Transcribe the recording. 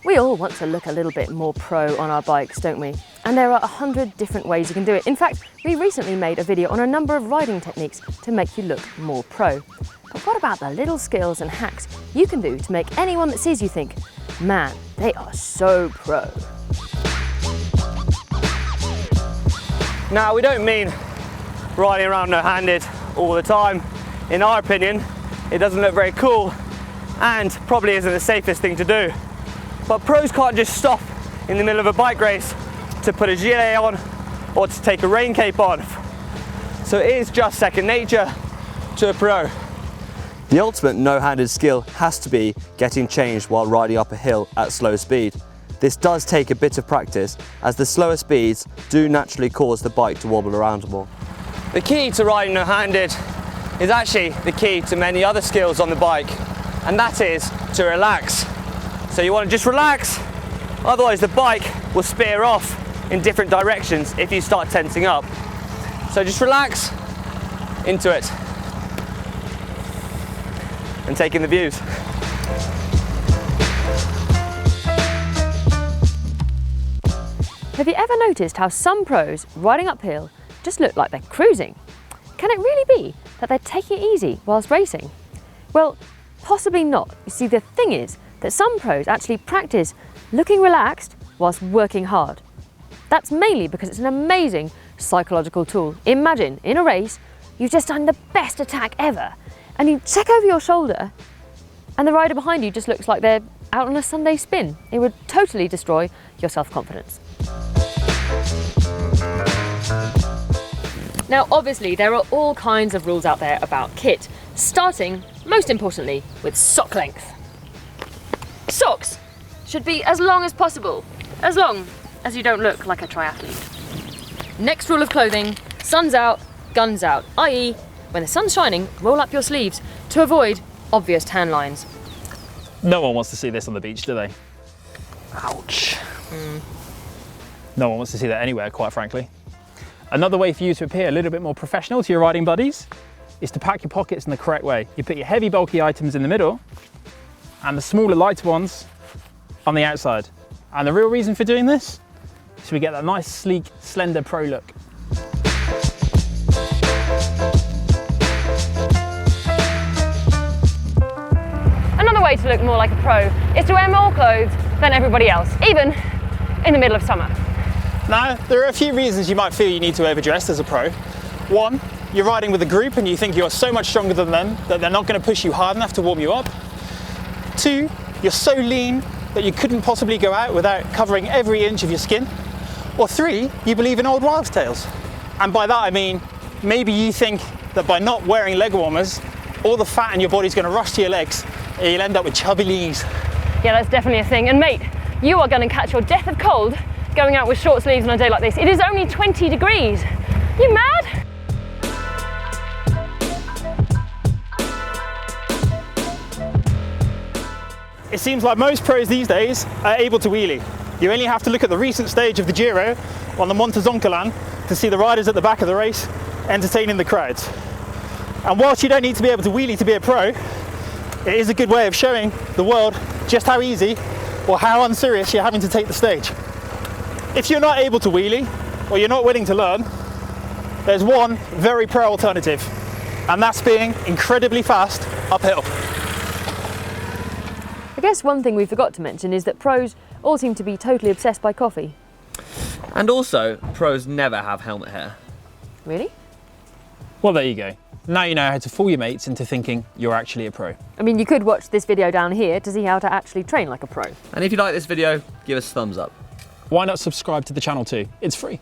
We all want to look a little bit more pro on our bikes, don't we? And there are 100 different ways you can do it. In fact, we recently made a video on a number of riding techniques to make you look more pro. But what about the little skills and hacks you can do to make anyone that sees you think, man, they are so pro? Now, we don't mean riding around no-handed all the time. In our opinion, it doesn't look very cool and probably isn't the safest thing to do. But pros can't just stop in the middle of a bike race to put a gilet on or to take a rain cape on. So it is just second nature to a pro. The ultimate no-handed skill has to be getting changed while riding up a hill at slow speed. This does take a bit of practice, as the slower speeds do naturally cause the bike to wobble around more. The key to riding no-handed is actually the key to many other skills on the bike, and that is to relax. So you want to just relax, otherwise the bike will spear off in different directions if you start tensing up. So just relax into it and take in the views. Have you ever noticed how some pros riding uphill just look like they're cruising? Can it really be that they're taking it easy whilst racing? Well, possibly not. You see, the thing is that some pros actually practice looking relaxed whilst working hard. That's mainly because it's an amazing psychological tool. Imagine, in a race, you've just done the best attack ever, and you check over your shoulder, and the rider behind you just looks like they're out on a Sunday spin. It would totally destroy your self-confidence. Now, obviously, there are all kinds of rules out there about kit, starting, most importantly, with sock length. Socks should be as long as possible, as long as you don't look like a triathlete. Next rule of clothing, sun's out, guns out, i.e. when the sun's shining, roll up your sleeves to avoid obvious tan lines. No one wants to see this on the beach, do they? Ouch. No one wants to see that anywhere, quite frankly. Another way for you to appear a little bit more professional to your riding buddies is to pack your pockets in the correct way. You put your heavy, bulky items in the middle and the smaller, lighter ones on the outside. And the real reason for doing this is we get that nice, sleek, slender pro look. Another way to look more like a pro is to wear more clothes than everybody else, even in the middle of summer. Now, there are a few reasons you might feel you need to overdress as a pro. One, you're riding with a group and you think you are so much stronger than them that they're not going to push you hard enough to warm you up. Two, you're so lean that you couldn't possibly go out without covering every inch of your skin. Or three, you believe in old wives' tales. And by that I mean, maybe you think that by not wearing leg warmers, all the fat in your body's going to rush to your legs and you'll end up with chubby knees. Yeah, that's definitely a thing. And mate, you are going to catch your death of cold going out with short sleeves on a day like this. It is only 20 degrees. You mad? It seems like most pros these days are able to wheelie. You only have to look at the recent stage of the Giro on the Montezoncolan to see the riders at the back of the race entertaining the crowds. And whilst you don't need to be able to wheelie to be a pro, it is a good way of showing the world just how easy or how unserious you're having to take the stage. If you're not able to wheelie or you're not willing to learn, there's one very pro alternative, and that's being incredibly fast uphill. I guess one thing we forgot to mention is that pros all seem to be totally obsessed by coffee. And also, pros never have helmet hair. Really? Well, there you go. Now you know how to fool your mates into thinking you're actually a pro. I mean, you could watch this video down here to see how to actually train like a pro. And if you like this video, give us a thumbs up. Why not subscribe to the channel too? It's free.